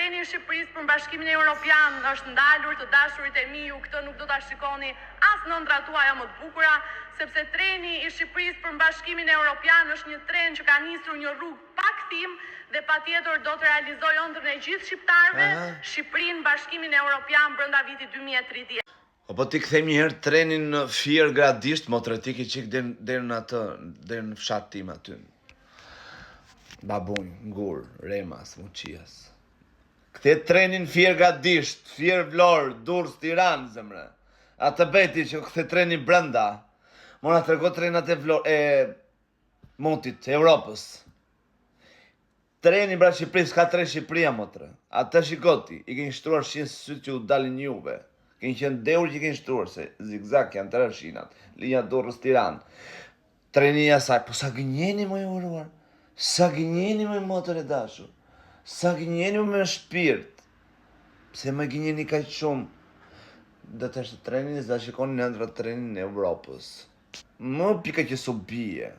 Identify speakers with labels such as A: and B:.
A: treni i Shqipërisë për Bashkimin Evropian është ndalur, të dashurit e mi, ju këtë nuk do ta shikoni as në ëndrat tuaja më të bukura, sepse treni i Shqipërisë për Bashkimin Evropian është një tren që ka nisur një rrugë pa kthim dhe patjetër do të realizojë ëndrrën e gjithë shqiptarëve, Shqipërinë, Bashkimin Evropian brenda vitit 2030.
B: Po ti kthejmë një herë trenin në Fier gradisht, motre ti ki qik deri në atë, deri në fshat tim aty. Babunj, Ngur, Remas, Muqias. Kthe trenin Fier gradisht, Fier Vlorë, Durrës, Tiranë, zemre. Atë beti që kthe trenin brenda. Mona trego trenat e Motit, e Europës. Treni bra Shqipërisë ka tren Shqipëria, motre. Atë shikoti, i keni shtruar shinë sytë që u dalin juve. Keni qenë deur që keni shtruar, se zigzag janë të rëshinat. Linja Durrës Tiranë. Treni asaj, po sa gënjeni më i uruar. Sa gënjeni më motër e dashur. Sa gënjeni më me shpirt. Pse më gënjeni kaq shumë. Do të është trenin, s'da shikoni në ndër trenin e Europës. Më pika që su bie.